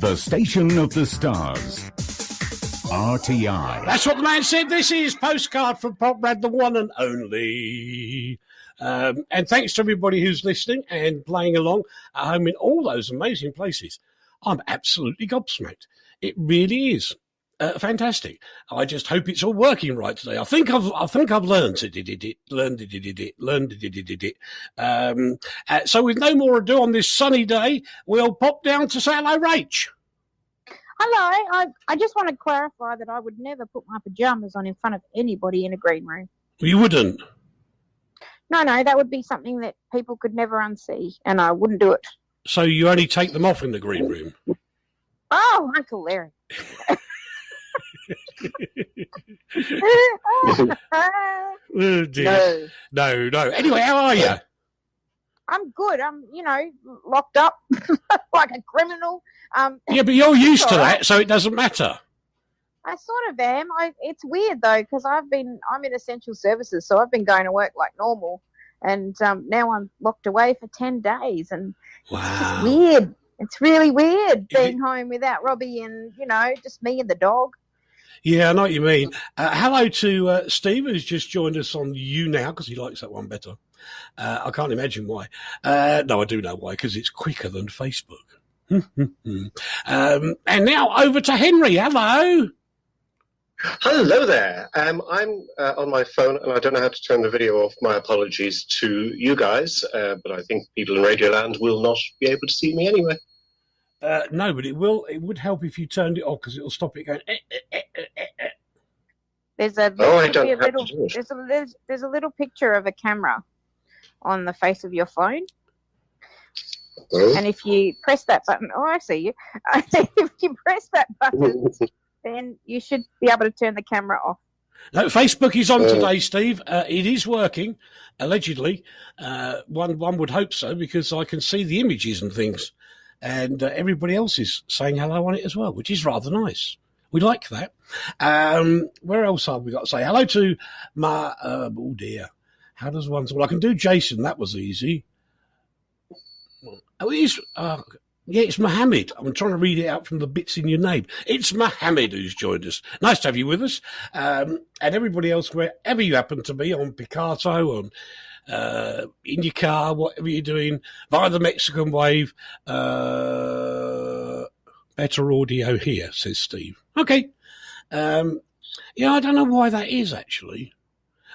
The station of the stars. RTI. That's what the man said. This is Postcard from Poprad, the one and only. And thanks to everybody who's listening and playing along at home in all those amazing places. I'm absolutely gobsmacked. It really is fantastic. I just hope it's all working right today. I think I've learned it. So with no more ado on this sunny day, we'll pop down to say hello, Rach. Hello. I just want to clarify that I would never put my pajamas on in front of anybody in a green room. You wouldn't? No, that would be something that people could never unsee, and I wouldn't do it. So you only take them off in the green room? Oh, Uncle Larry. Oh, dear. No. Anyway, how are you? I'm good. I'm, locked up like a criminal. Yeah, but you're used to that, so it doesn't matter. I sort of am. It's weird though, because I'm in essential services, so I've been going to work like normal, and now I'm locked away for 10 days, and wow. It's just weird. It's really weird being home without Robbie and, just me and the dog. Yeah, I know what you mean. Hello to Steve, who's just joined us on You Now, because he likes that one better. I can't imagine why. No, I do know why, because it's quicker than Facebook. And now over to Henry. Hello. Hello there. I'm on my phone, and I don't know how to turn the video off. My apologies to you guys, but I think people in Radioland will not be able to see me anyway. No, but it would help if you turned it off, because it'll stop it going. There's a little picture of a camera on the face of your phone. Oh. And if you press that button, I see you. If you press that button, then you should be able to turn the camera off. No, Facebook is on today, Steve. It is working, allegedly. One would hope so, because I can see the images and things. And everybody else is saying hello on it as well, which is rather nice. We like that. Where else have we got to say? Hello to oh dear. How does one... Well, I can do Jason. That was easy. Oh, it's Mohammed. I'm trying to read it out from the bits in your name. It's Mohammed who's joined us. Nice to have you with us. And everybody else, wherever you happen to be, on Picasso, on in your car, whatever you're doing, via the Mexican wave. Better audio here, says Steve. Okay. I don't know why that is, actually.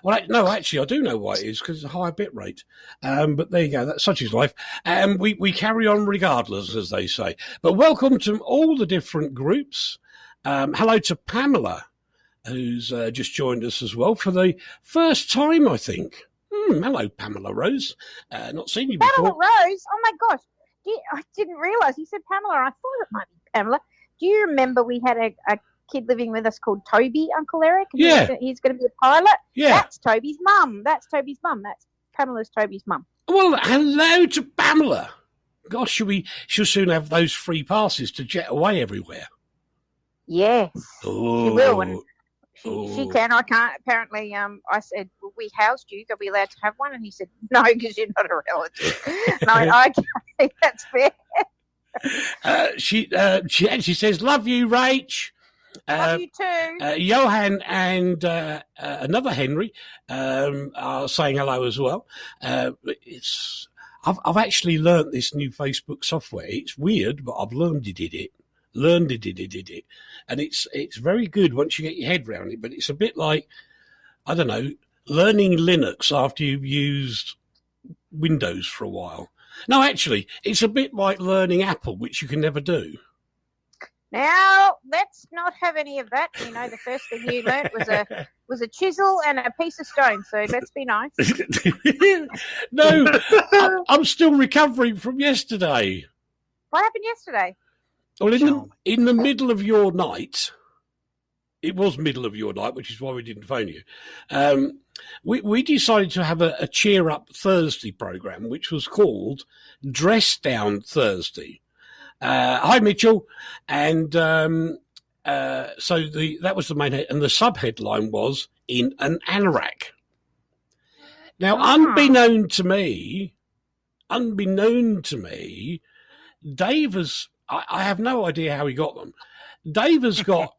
Well, no, actually, I do know why it is, because it's a higher bit rate. But there you go. That's such is life. And we carry on regardless, as they say. But welcome to all the different groups. Hello to Pamela, who's just joined us as well for the first time, I think. Hello, Pamela Rose. Not seen you before. Pamela Rose? Oh, my gosh. I didn't realise. You said Pamela. I thought it might be Pamela. Do you remember we had a kid living with us called Toby, Uncle Eric? Yeah. He's going to be a pilot? Yeah. That's Toby's mum. That's Pamela's Toby's mum. Well, hello to Pamela. Gosh, she'll soon have those free passes to jet away everywhere. Yes. Oh. She will. And she can. I can't. Apparently, I said, well, we housed you. Are we allowed to have one? And he said, no, because you're not a relative. And I think that's fair. She actually says, love you, Rach. Love you too. Johan and another Henry are saying hello as well. I've actually learnt this new Facebook software. It's weird, but I've learned it. And it's very good once you get your head around it. But it's a bit like, I don't know, learning Linux after you've used Windows for a while. No, actually, it's a bit like learning Apple, which you can never do. Now, let's not have any of that. The first thing you learnt was a chisel and a piece of stone, so let's be nice. No, I'm still recovering from yesterday. What happened yesterday? Well, in the middle of your night, it was middle of your night, which is why we didn't phone you. We decided to have a Cheer Up Thursday program, which was called Dress Down Thursday. Hi, Mitchell. And so that was the main head, and the sub-headline was In an Anorak. Now, unbeknown to me, Dave has I have no idea how he got them. Dave has got.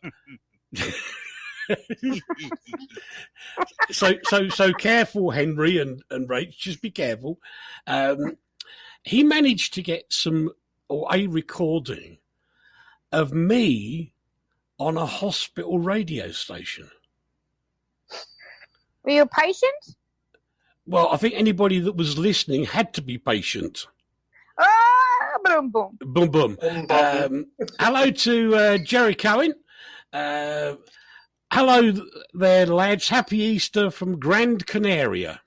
So careful, Henry and Rach. Just be careful. He managed to get a recording of me on a hospital radio station. Were you a patient? Well, I think anybody that was listening had to be patient. Ah, boom, boom. Boom, boom. Hello to Jerry Cohen. Hello there, lads. Happy Easter from Gran Canaria.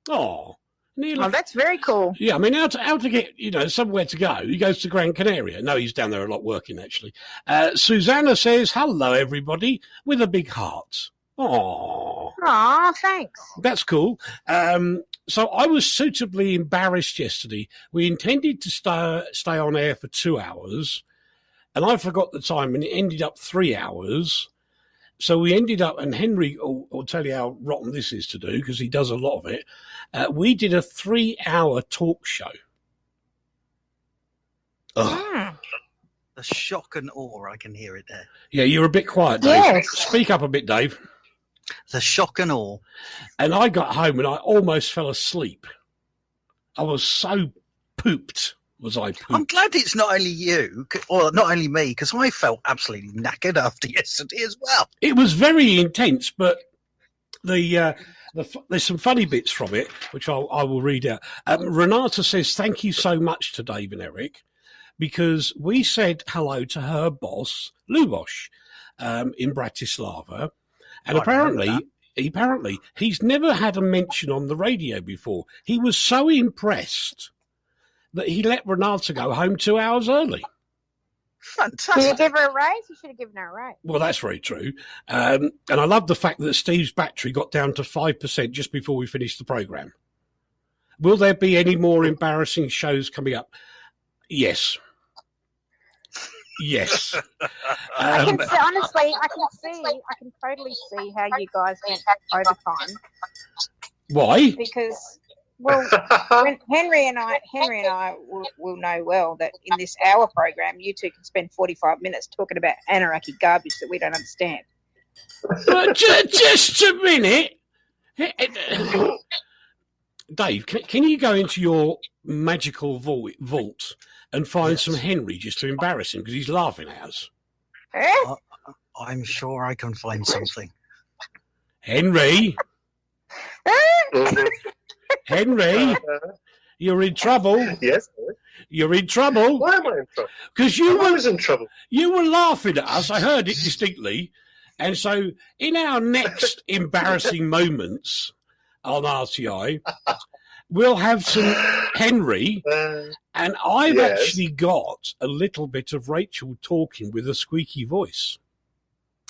Oh, that's very cool. Yeah, I mean, how to get, somewhere to go? He goes to Gran Canaria. No, he's down there a lot working, actually. Susanna says, hello, everybody, with a big heart. Oh, thanks. That's cool. So I was suitably embarrassed yesterday. We intended to stay on air for 2 hours, and I forgot the time, and it ended up 3 hours. So we ended up, and Henry will tell you how rotten this is to do, because he does a lot of it. We did a 3-hour talk show. The shock and awe, I can hear it there. Yeah, you're a bit quiet, Dave. Yes. Speak up a bit, Dave. The shock and awe. And I got home and I almost fell asleep. I was so pooped. I'm glad it's not only you, or not only me, because I felt absolutely knackered after yesterday as well. It was very intense, but there's some funny bits from it, which I will read out. Renata says, thank you so much to Dave and Eric, because we said hello to her boss, Lubosh, in Bratislava. And apparently, he's never had a mention on the radio before. He was so impressed that he let Renata go home 2 hours early. Fantastic. Did you give her a raise? You should have given her a raise. Well, that's very true. And I love the fact that Steve's battery got down to 5% just before we finished the programme. Will there be any more embarrassing shows coming up? Yes. Yes. Honestly, I can totally see how you guys went overtime. Why? Because, well, Henry and I will know well that in this hour program, you two can spend 45 minutes talking about anarchy garbage that we don't understand. But just a minute. Dave, can you go into your magical vault and find some Henry just to embarrass him because he's laughing at us? I'm sure I can find something. Henry? Henry? You're in trouble. Yes. You're in trouble. Why am I in trouble? Because I was in trouble. You were laughing at us. I heard it distinctly. And so in our next embarrassing moments on RTI, we'll have some Henry, and I've actually got a little bit of Rachel talking with a squeaky voice.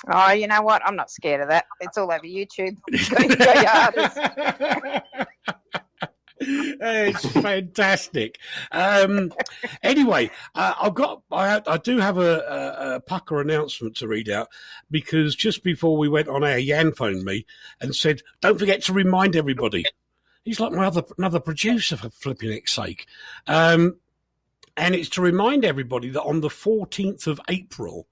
Oh, you know what? I'm not scared of that. It's all over YouTube. It's fantastic. Anyway, I do have a pucker announcement to read out, because just before we went on air, Jan phoned me and said, "Don't forget to remind everybody." He's like another producer, for flipping heck's sake. And it's to remind everybody that on the 14th of April,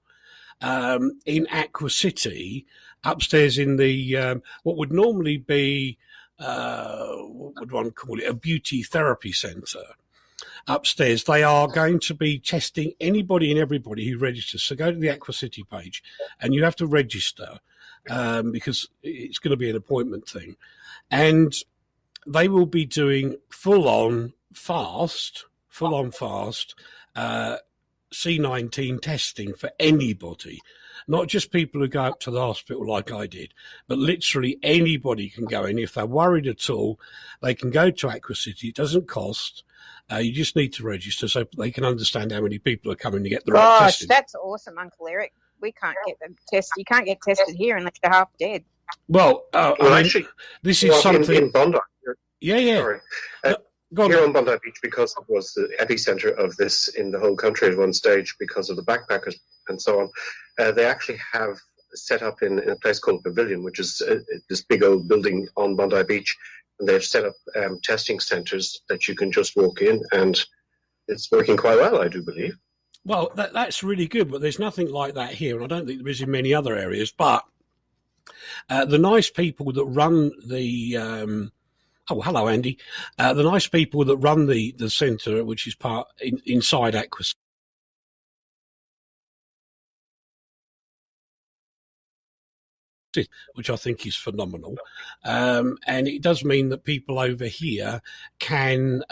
in Aqua City, upstairs in the what would normally be what would one call it, a beauty therapy centre, upstairs, they are going to be testing anybody and everybody who registers. So go to the Aqua City page and you have to register, because it's going to be an appointment thing, and they will be doing full-on fast C19 testing for anybody, not just people who go up to the hospital like I did, but literally anybody can go in. If they're worried at all, they can go to Aqua City. It doesn't cost. You just need to register so they can understand how many people are coming to get the right testing. That's awesome, Uncle Eric. We can't get them tested. You can't get tested here unless you're half dead. Well, actually, this is something in Bondi. Yeah. Sorry. Here on Bondi Beach, because it was the epicenter of this in the whole country at one stage because of the backpackers and so on, they actually have set up in a place called Pavilion, which is this big old building on Bondi Beach, and they've set up testing centres that you can just walk in, and it's working quite well, I do believe. Well, that's really good, but there's nothing like that here, and I don't think there is in many other areas. But the nice people that run the oh, hello, Andy. The nice people that run the centre, which is inside Aqua, which I think is phenomenal. And it does mean that people over here can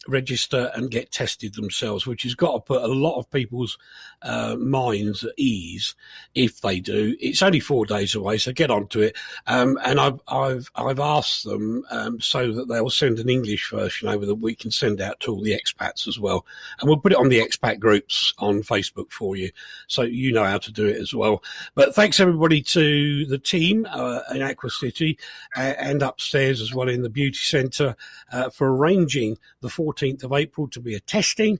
register and get tested themselves, which has got to put a lot of people's minds at ease if they do. It's only 4 days away, so get onto it. And I've asked them so that they'll send an English version over that we can send out to all the expats as well. And we'll put it on the expat groups on Facebook for you, so you know how to do it as well. But thanks everybody to the team in Aqua City and upstairs as well in the beauty centre for arranging the 14th of April to be a testing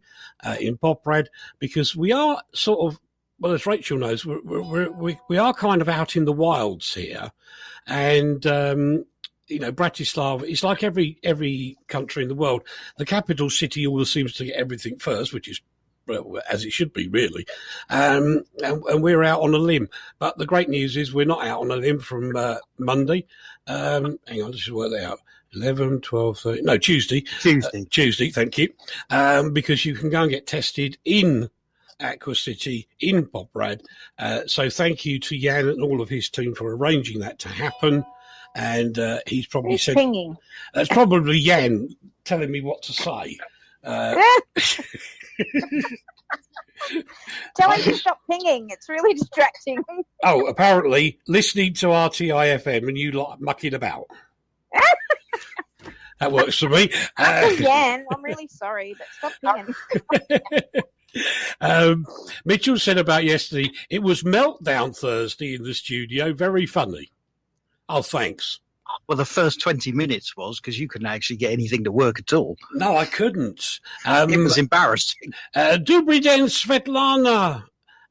in Poprad, because we are sort of, well, as Rachel knows, we are kind of out in the wilds here, and Bratislava, it's like every country in the world. The capital city always seems to get everything first, which is, well, as it should be, really. And we're out on a limb. But the great news is we're not out on a limb from Monday. Hang on, let's just work that out. 11, 12, 13, no, Tuesday. Tuesday, thank you. Because you can go and get tested in Aqua City, in Poprad. So thank you to Jan and all of his team for arranging that to happen. And he's probably said... pinging. That's probably Jan telling me what to say. Tell him to stop pinging. It's really distracting. Oh, apparently listening to RTIFM and you lot mucking about. That works for me. Jan, I'm really sorry, but stop pinging. Mitchell said about yesterday, it was meltdown Thursday in the studio. Very funny. Oh, thanks. Well, the first 20 minutes was, because you couldn't actually get anything to work at all. No, I couldn't. It was embarrassing. Dobry den, Svetlana,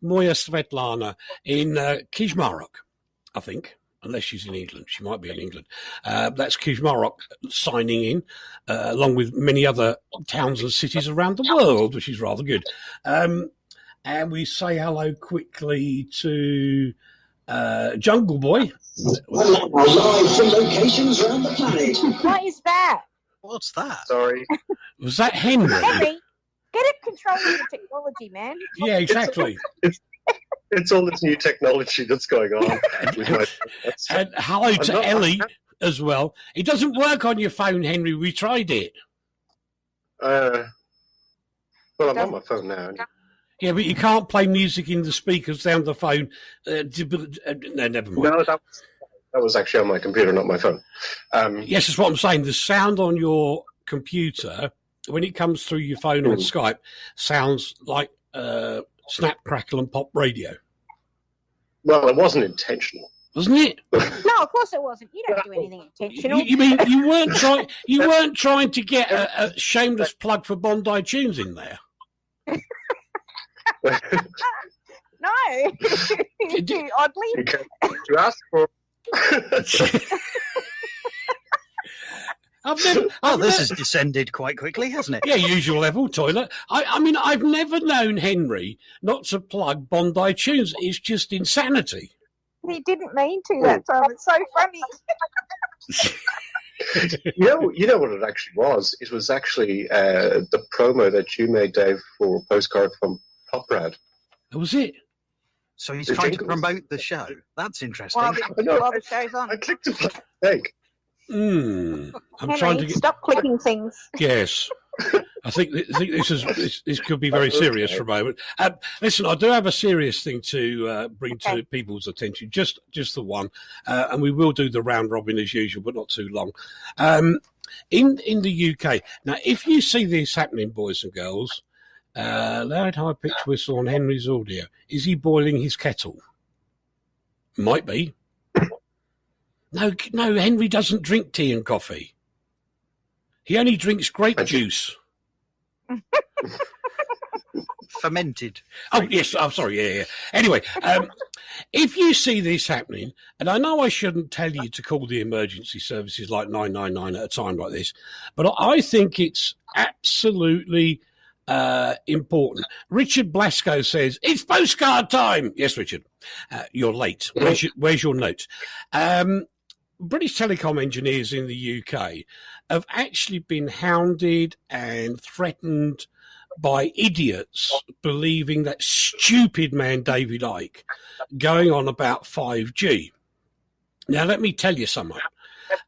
Moja Svetlana, in Kizmarok, I think, unless she's in England. She might be in England. That's Kizmarok signing in, along with many other towns and cities around the world, which is rather good. And we say hello quickly to Jungle Boy. Live from locations around the planet. What is that? What's that? Sorry. Was that Henry? Henry, get a control of the technology, man. Yeah, exactly. It's all this new technology that's going on. And hello to Ellie as well. It doesn't work on your phone, Henry. We tried it. Well, I'm on my phone now. Yeah, but you can't play music in the speakers down the phone. No, never mind. No, that was actually on my computer, not my phone. Yes, that's what I'm saying. The sound on your computer, when it comes through your phone on Skype, sounds like Snap, Crackle and Pop radio. Well, it wasn't intentional. Wasn't it? No, of course it wasn't. You don't do anything intentional. You mean you weren't trying? You weren't trying to get a shameless plug for Bondi Tunes in there? No. Oddly. You asked for. This has descended quite quickly, hasn't it? Yeah, usual level toilet. I mean, I've never known Henry not to plug Bondi Tunes. It's just insanity. He didn't mean to that time. It's so funny. You know what it actually was? It was actually the promo that you made, Dave, for Postcard from Poprad. That was it. So he's trying to promote the show. That's interesting. While the show's on. I clicked a mistake. I'm Henry, trying to get... stop clicking things. Yes. I think this could be very serious for a moment. Listen, I do have a serious thing to bring to people's attention, just the one, and we will do the round robin as usual, but not too long. In the UK, now, if you see this happening, boys and girls, loud high-pitched whistle on Henry's audio. Is he boiling his kettle? Might be. No, Henry doesn't drink tea and coffee. He only drinks grape juice. Fermented. Oh, yes. I'm sorry. Yeah. Anyway, if you see this happening, and I know I shouldn't tell you to call the emergency services like 999 at a time like this, but I think it's absolutely important. Richard Blasco says, it's postcard time. Yes, Richard, you're late. Where's your note? British telecom engineers in the UK have actually been hounded and threatened by idiots believing that stupid man David Icke going on about 5G. Now, let me tell you something.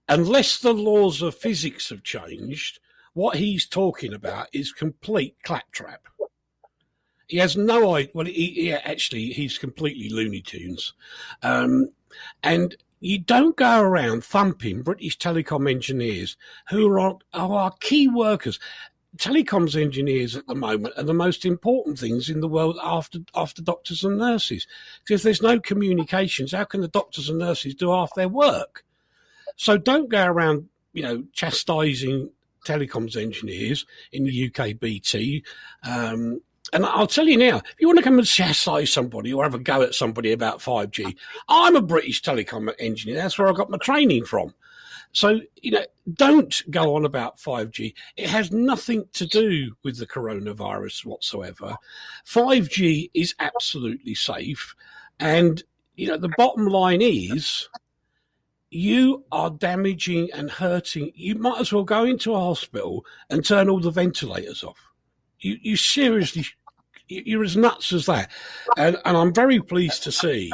Unless the laws of physics have changed, what he's talking about is complete claptrap. He has no idea. Well, he's completely Looney Tunes. And you don't go around thumping British telecom engineers who are key workers. Telecoms engineers at the moment are the most important things in the world after doctors and nurses. Because if there's no communications, how can the doctors and nurses do half their work? So don't go around, chastising telecoms engineers in the UK BT. And I'll tell you now, if you want to come and chastise somebody or have a go at somebody about 5G, I'm a British telecom engineer. That's where I got my training from. So, don't go on about 5G. It has nothing to do with the coronavirus whatsoever. 5G is absolutely safe. And, the bottom line is you are damaging and hurting. You might as well go into a hospital and turn all the ventilators off. You seriously, you're as nuts as that. And I'm very pleased to see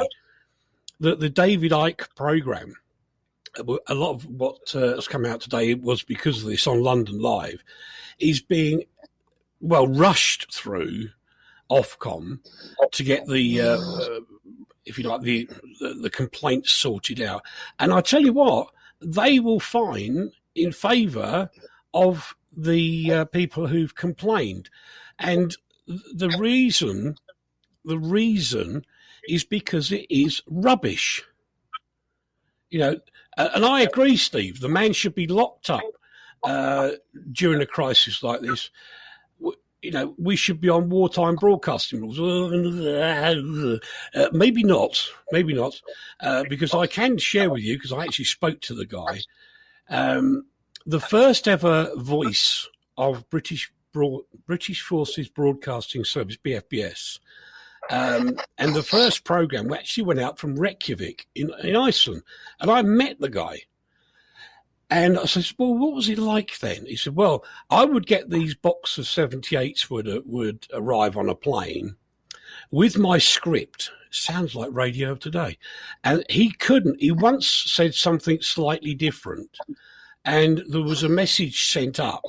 that the David Icke programme, a lot of what has come out today was because of this on London Live, is being, rushed through Ofcom to get the, if you like, the complaints sorted out. And I tell you what, they will fine in favour of the people who've complained. And the reason is because it is rubbish. And I agree, Steve, the man should be locked up during a crisis like this. We should be on wartime broadcasting rules. Maybe not, because I can share with you, because I actually spoke to the guy, the first ever voice of British Forces Broadcasting Service, BFBS, and the first programme actually went out from Reykjavik in Iceland. And I met the guy. And I said, well, what was it like then? He said, well, I would get these box of 78s would arrive on a plane with my script. Sounds like radio of today. And he once said something slightly different. And there was a message sent up,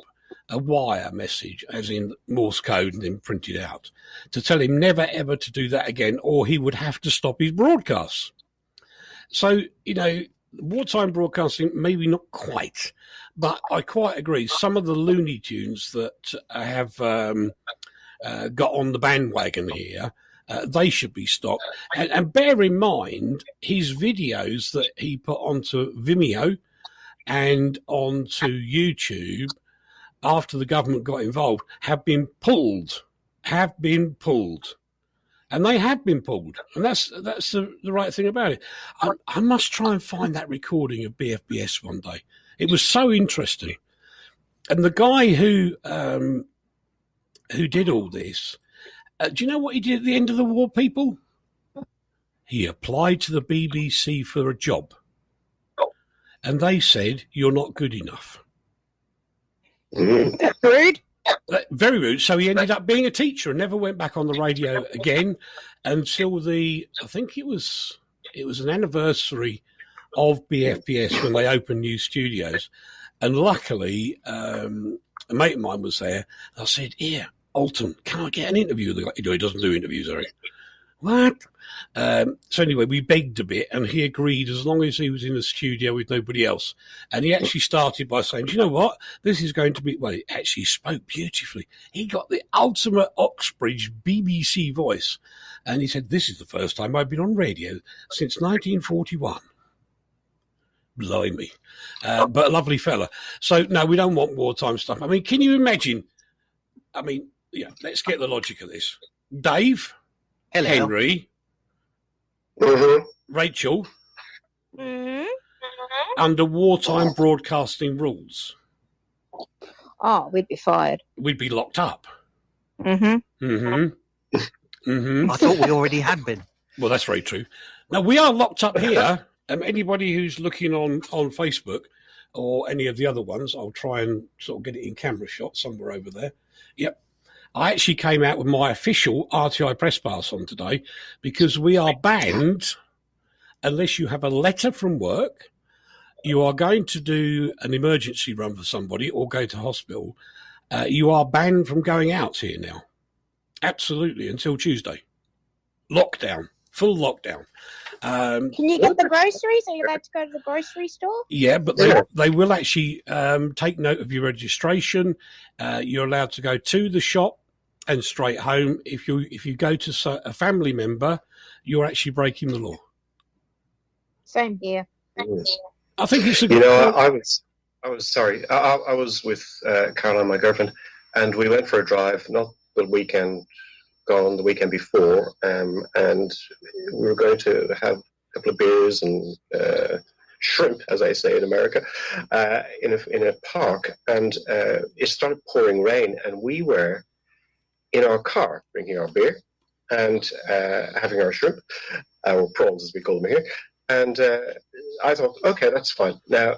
a wire message, as in Morse code, and then printed out, to tell him never, ever to do that again, or he would have to stop his broadcasts. So, wartime broadcasting, maybe not quite, but I quite agree. Some of the Looney Tunes that have got on the bandwagon here, they should be stopped. And bear in mind, his videos that he put onto Vimeo and onto YouTube after the government got involved have been pulled. And they have been pulled. And that's the right thing about it. I must try and find that recording of BFBS one day. It was so interesting. And the guy who did all this, do you know what he did at the end of the war, people? He applied to the BBC for a job. And they said, you're not good enough. That's rude. Very rude. So he ended up being a teacher and never went back on the radio again until I think it was an anniversary of BFBS when they opened new studios. And luckily, a mate of mine was there. I said, here, Alton, can I get an interview? He doesn't do interviews, Eric. What? So anyway, we begged a bit and he agreed as long as he was in the studio with nobody else. And he actually started by saying, do you know what? This is going to be, well, he actually spoke beautifully. He got the ultimate Oxbridge BBC voice. And he said, this is the first time I've been on radio since 1941. Blimey. But a lovely fella. So, no, we don't want wartime stuff. I mean, can you imagine? I mean, yeah, let's get the logic of this. Dave, Hello. Henry, Rachel, under wartime broadcasting rules, Oh, we'd be fired. we'd be locked up. Mm-hmm. Mm-hmm. Mm-hmm. I thought we already had been. Well, that's very true. Now, we are locked up here. Anybody who's looking on Facebook or any of the other ones, I'll try and sort of get it in camera shot somewhere over there. Yep. I actually came out with my official RTI press pass on today because we are banned unless you have a letter from work, you are going to do an emergency run for somebody or go to hospital. You are banned from going out here now. Absolutely, until Tuesday. Lockdown. Full lockdown. Can you get the groceries? Are you allowed to go to the grocery store? Yeah, but they will actually take note of your registration. You're allowed to go to the shop and straight home. If you go to a family member, you're actually breaking the law. Same here. I think it's a good. I was sorry. I was with Caroline, my girlfriend, and we went for a drive. Not the weekend. Gone the weekend before, and we were going to have a couple of beers and shrimp, as I say in America, in a park, and it started pouring rain, and we were in our car drinking our beer and having our shrimp, or prawns as we call them here, and I thought, okay, that's fine. Now,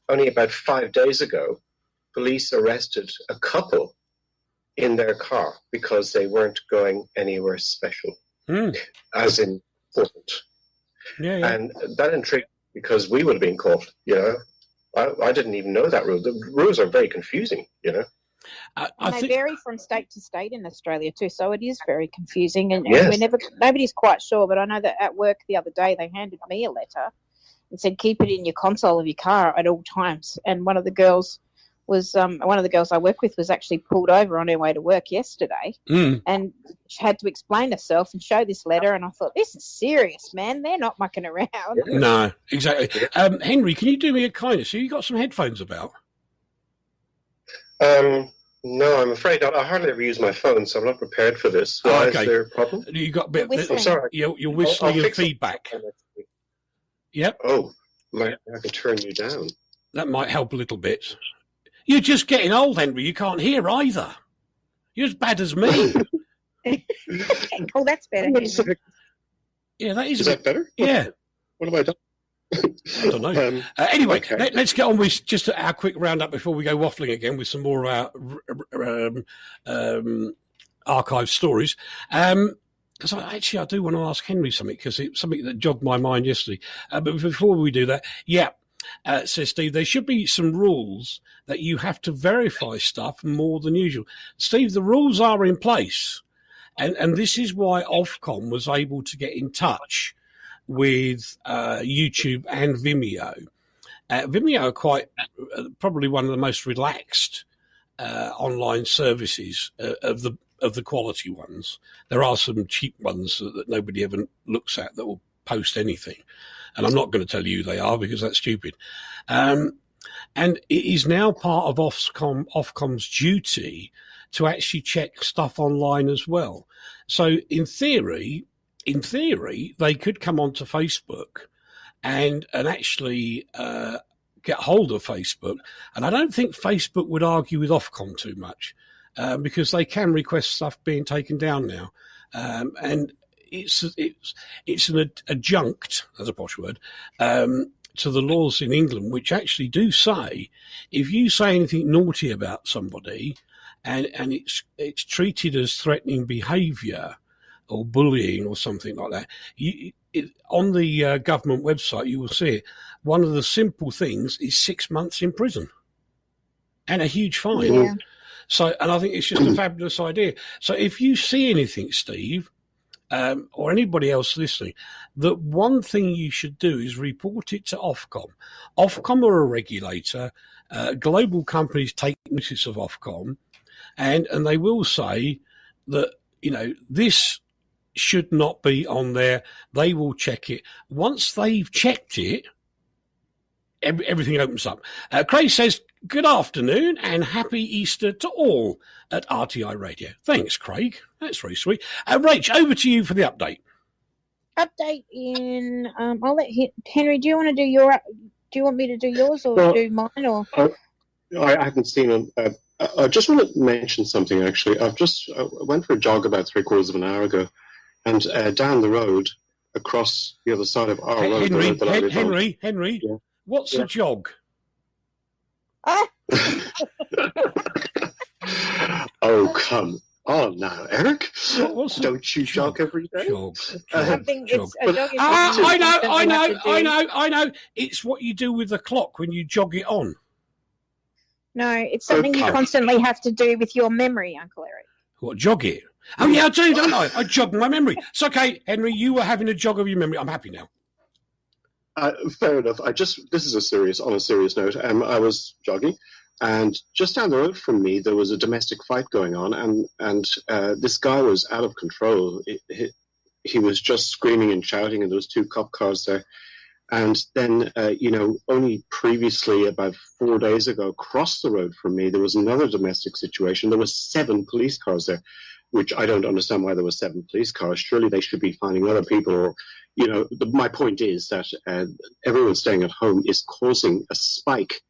only about 5 days ago, police arrested a couple in their car because they weren't going anywhere special, as in important. Yeah. And that intrigued me because we would have been caught, I didn't even know that rule. The rules are very confusing, And they vary from state to state in Australia too, so it is very confusing. And nobody's quite sure, but I know that at work the other day they handed me a letter and said keep it in your console of your car at all times. And one of the girls I work with was actually pulled over on her way to work yesterday, and she had to explain herself and show this letter. And I thought, this is serious, man. They're not mucking around. No, exactly. Henry, can you do me a kindness? Have you got some headphones about? No, I'm afraid I hardly ever use my phone, so I'm not prepared for this. Why, okay. Is there a problem? You got a bit. I'm sorry. You're whistling and feedback. Yep. Oh, I can turn you down. That might help a little bit. You're just getting old, Henry. You can't hear either. You're as bad as me. Oh, that's better. Yeah, that is. Is that better? Yeah. What have I done? I don't know. Anyway, okay. let's get on with just our quick roundup before we go waffling again with some more of our archive stories. Because I do want to ask Henry something, because it's something that jogged my mind yesterday. But before we do that, says Steve, there should be some rules that you have to verify stuff more than usual. Steve, the rules are in place. And this is why Ofcom was able to get in touch with YouTube and Vimeo. Vimeo are quite probably one of the most relaxed online services of the quality ones. There are some cheap ones that nobody ever looks at that will post anything. And I'm not going to tell you who they are because that's stupid. And it is now part of Ofcom's duty to actually check stuff online as well. So in theory, they could come onto Facebook and actually get hold of Facebook. And I don't think Facebook would argue with Ofcom too much because they can request stuff being taken down now. And it's an adjunct, as a posh word, to the laws in England, which actually do say if you say anything naughty about somebody and it's treated as threatening behaviour or bullying or something like that, on the government website you will see it. One of the simple things is 6 months in prison and a huge fine. Yeah. So, and I think it's just a fabulous idea. So if you see anything, Steve, or anybody else listening, the one thing you should do is report it to Ofcom. Ofcom are a regulator. Global companies take notice of Ofcom, and they will say that, this should not be on there. They will check it. Once they've checked it, everything opens up. Craig says, good afternoon and happy Easter to all at RTI Radio. Thanks, Craig. That's very sweet. Rach, over to you for the update. Update in. I'll let Henry. Do you want me to do yours or do mine or? I haven't seen him. I just want to mention something, actually. I went for a jog about 3/4 of an hour ago, and down the road, across the other side of our road... Henry, Yeah. what's a jog? Oh, come on now, Eric. What's Don't you jog every day? Jog. I think it's a jog is I know. It's what you do with the clock when you jog it on. No, it's something you constantly have to do with your memory, Uncle Eric. What, jog it? Oh, yeah, I do, don't I? I jog my memory. It's okay, Henry, you were having a jog of your memory. I'm happy now. Fair enough. This is on a serious note. I was jogging, and just down the road from me, there was a domestic fight going on, and this guy was out of control. He was just screaming and shouting, and there was 2 cop cars there. And then, only previously, about 4 days ago, across the road from me, there was another domestic situation. There were 7 police cars there, which I don't understand why there were 7 police cars. Surely they should be finding other people. Or, my point is that everyone staying at home is causing a spike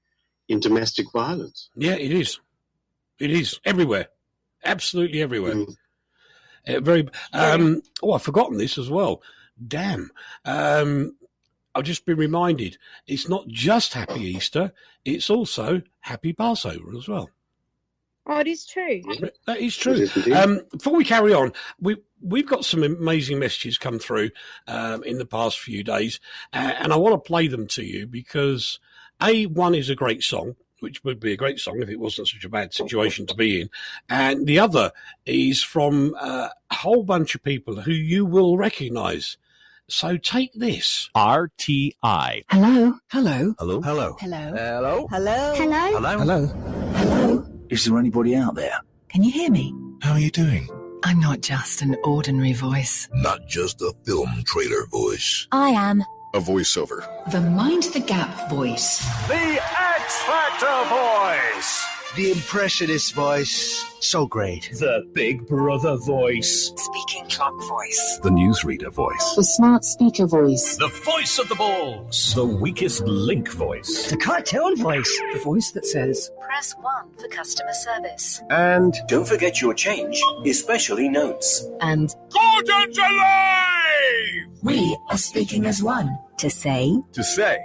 in domestic violence. Yeah, it is. It is everywhere, absolutely everywhere. I've forgotten this as well. Damn. I've just been reminded, it's not just Happy Easter, it's also Happy Passover as well. Oh, it is true. That is true. Before we carry on, we've got some amazing messages come through in the past few days, and I want to play them to you because one is a great song, which would be a great song if it wasn't such a bad situation to be in, and the other is from a whole bunch of people who you will recognise. So take this. RTI. Hello. Hello. Hello. Hello. Hello. Hello. Hello. Hello. Hello. Hello. Is there anybody out there? Can you hear me? How are you doing? I'm not just an ordinary voice. Not just a film trailer voice. I am A voiceover. the Mind the Gap voice. The X Factor voice. The impressionist voice. So great. The Big Brother voice. Speaking clock voice. The newsreader voice. The smart speaker voice. The voice of the balls. The weakest link voice. The cartoon voice. The voice that says, Press 1 for customer service. And don't forget your change, especially notes. and Gordon's alive! we are speaking as one. To say, To say,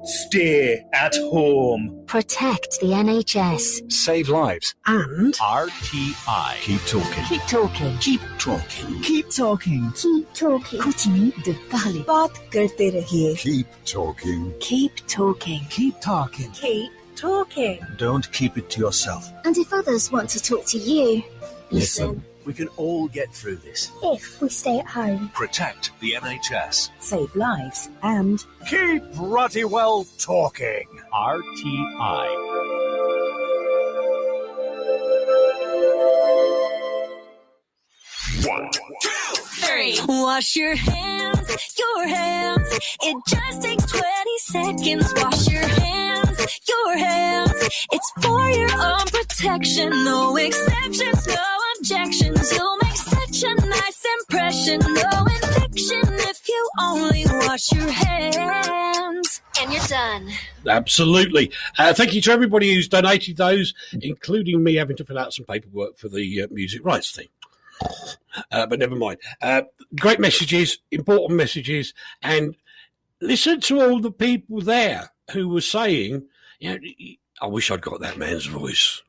Stay at home. Protect the NHS. save lives. And RTI. Keep talking. keep talking. Keep talking. keep talking. Keep talking. कुछ नहीं पहले बात करते रहिए. Keep talking. Keep talking. Keep talking. Keep talking. Don't keep it to yourself. And if others want to talk to you, listen. We can all get through this. If we stay at home. Protect the NHS. Save lives. And keep ruddy well talking. RTI. One, two, Three. Wash your hands. It just takes 20 seconds. Wash your hands. It's for your own protection. No exceptions, no objections. You'll make such a nice impression. No infection if you only wash your hands. And you're done. Absolutely. Thank you to everybody who's donated those, including me having to fill out some paperwork for the music rights thing. But never mind. Great messages, important messages, and listen to all the people there who were saying, I wish I'd got that man's voice.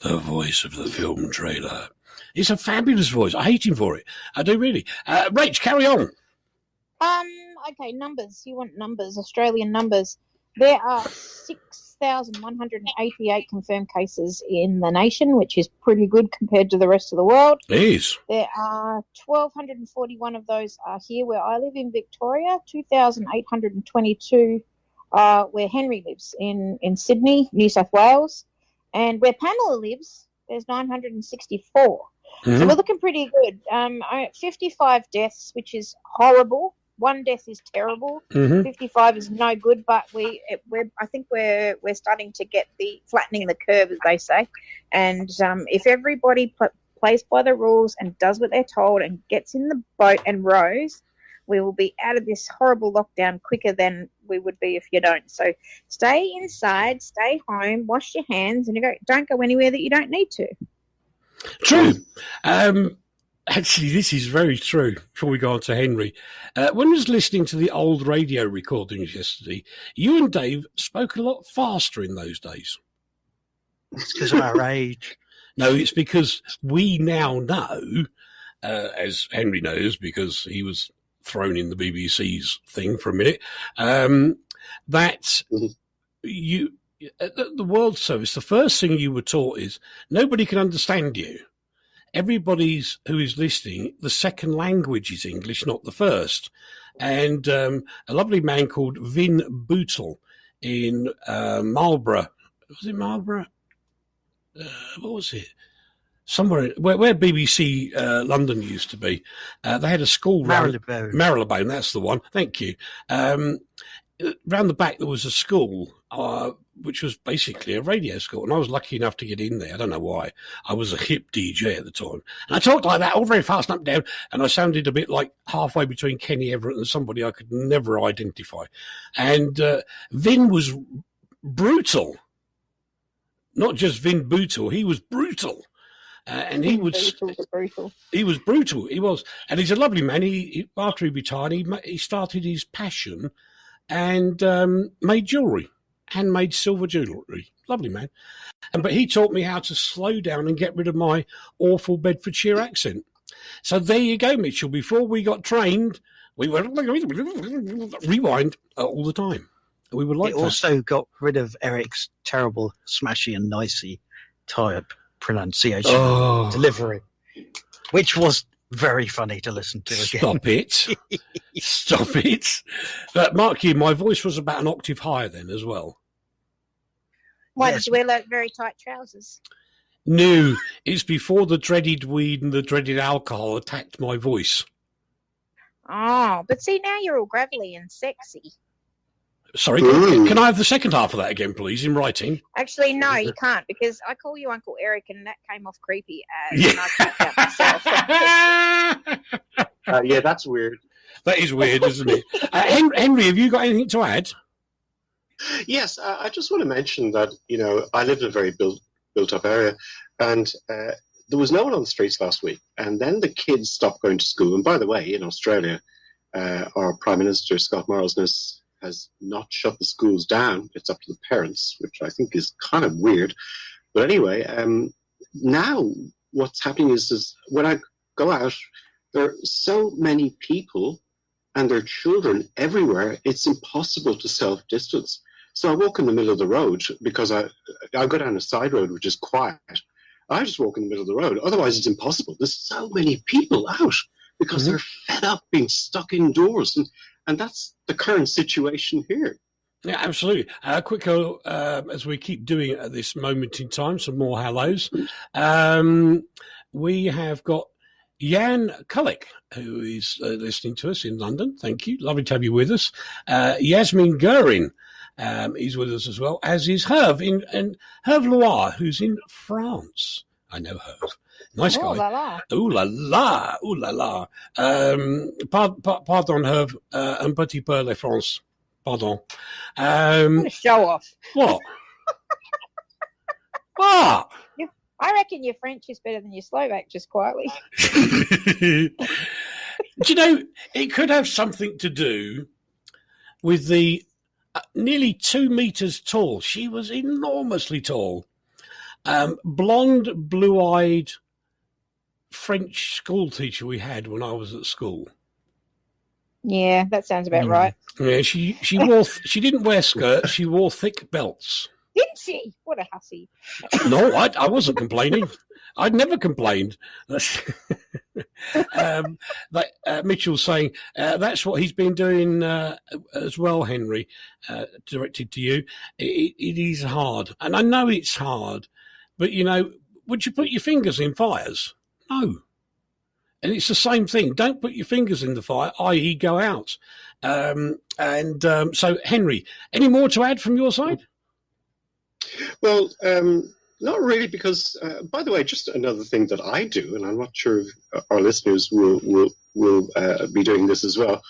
The voice of the film trailer. It's a fabulous voice. I hate him for it. I do really. Rach, carry on. Okay, numbers. You want numbers, Australian numbers. There are 6,188 confirmed cases in the nation, which is pretty good compared to the rest of the world. It is. There are 1,241 of those are here where I live in Victoria, 2,822 where Henry lives in Sydney, New South Wales, and where Pamela lives, there's 964. Mm-hmm. So we're looking pretty good. 55 deaths, which is horrible. 1 death is terrible. Mm-hmm. 55 is no good, but I think we're starting to get the flattening the curve, as they say. And if everybody plays by the rules and does what they're told and gets in the boat and rows, We will be out of this horrible lockdown quicker than we would be if you don't. So stay inside, stay home, wash your hands, and don't go anywhere that you don't need to. True. Actually, this is very true. Before we go on to Henry, when I was listening to the old radio recordings yesterday, you and Dave spoke a lot faster in those days. It's because of our age. No, it's because we now know, as Henry knows, because he was thrown in the BBC's thing for a minute, that you at the World Service, the first thing you were taught is nobody can understand you. Everybody's who is listening, the second language is English, not the first. And a lovely man called Vin Bootle in Marlborough. Was it Marlborough? What was it? Somewhere where BBC London used to be. They had a school. Marylebone, that's the one. Thank you. Round the back there was a school, which was basically a radio school, and I was lucky enough to get in there. I don't know why. I was a hip DJ at the time, and I talked like that, all very fast and up and down, and I sounded a bit like halfway between Kenny Everett and somebody I could never identify. And Vin was brutal, not just Vin Bootle. He was brutal. And he was brutal. He was brutal. He was, and he's a lovely man. He after he retired, he started his passion and made jewellery, handmade silver jewellery. Lovely man. But he taught me how to slow down and get rid of my awful Bedfordshire accent. So there you go, Mitchell. Before we got trained, we were rewind all the time. We were like it also got rid of Eric's terrible smashy and nicey type pronunciation delivery, which was very funny to listen to again. Stop it. Stop it. Mark you, my voice was about an octave higher then as well. Why did you wear like very tight trousers? No, it's before the dreaded weed and the dreaded alcohol attacked my voice. Oh, but see, now you're all gravelly and sexy. Sorry, can I have the second half of that again, please, in writing? Actually, no, you can't, because I call you Uncle Eric, and that came off creepy. And I can't myself. Yeah, that's weird. That is weird, isn't it? Henry, have you got anything to add? Yes, I just want to mention that, I live in a very built-up area, and there was no one on the streets last week, and then the kids stopped going to school. And by the way, in Australia, our Prime Minister, Scott Morrison, has not shut the schools down. It's up to the parents, which I think is kind of weird. But anyway, now what's happening is when I go out, there are so many people and their children everywhere, it's impossible to self-distance. So I walk in the middle of the road because I go down a side road, which is quiet. I just walk in the middle of the road. Otherwise, it's impossible. There's so many people out because they're fed up being stuck indoors. And that's the current situation here. Yeah, absolutely. Quick, as we keep doing at this moment in time, some more hellos. We have got Jan Kulik, who is listening to us in London. Thank you. Lovely to have you with us. Yasmin Gurin is with us as well, as is Herve, and Herve Loire, who's in France. I know Herve. Nice guy. Ooh la la. Ooh la la. Pardon, Herve, un petit peu la France. Pardon. Show off. What? What? I reckon your French is better than your Slovak, just quietly. Do you know, it could have something to do with the nearly 2 meters tall. She was enormously tall. Blonde, blue-eyed French school teacher we had when I was at school. Yeah, that sounds about right. Yeah, she didn't wear skirts. She wore thick belts. Didn't she? What a hussy. No, I wasn't complaining. I'd never complained. Mitchell's saying that's what he's been doing as well, Henry, directed to you. It is hard. And I know it's hard, but, would you put your fingers in fires? No. And it's the same thing. Don't put your fingers in the fire, i.e. go out. So, Henry, any more to add from your side? Well, not really, because, by the way, just another thing that I do, and I'm not sure if our listeners will will be doing this as well.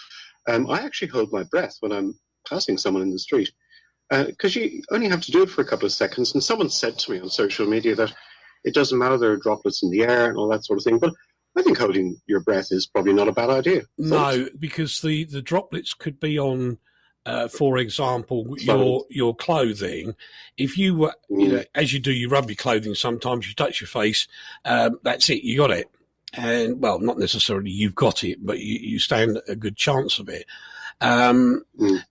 I actually hold my breath when I'm passing someone in the street, because you only have to do it for a couple of seconds. And someone said to me on social media that it doesn't matter, there are droplets in the air and all that sort of thing. But I think holding your breath is probably not a bad idea. No, because the droplets could be on, for example, your clothing. If you were, as you do, you rub your clothing sometimes, you touch your face, that's it, you got it. And, well, not necessarily you've got it, but you stand a good chance of it. And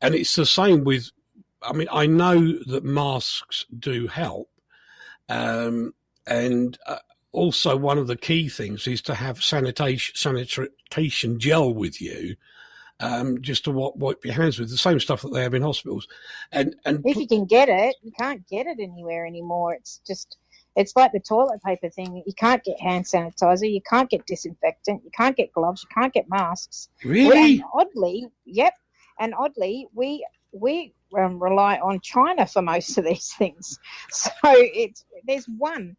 it's the same with, I mean, I know that masks do help. And also one of the key things is to have sanitation gel with you, just to wipe your hands with, the same stuff that they have in hospitals. And if you can get it, you can't get it anywhere anymore. It's like the toilet paper thing. You can't get hand sanitizer. You can't get disinfectant. You can't get gloves. You can't get masks. Really? And oddly, yep. And oddly, we rely on China for most of these things. So there's one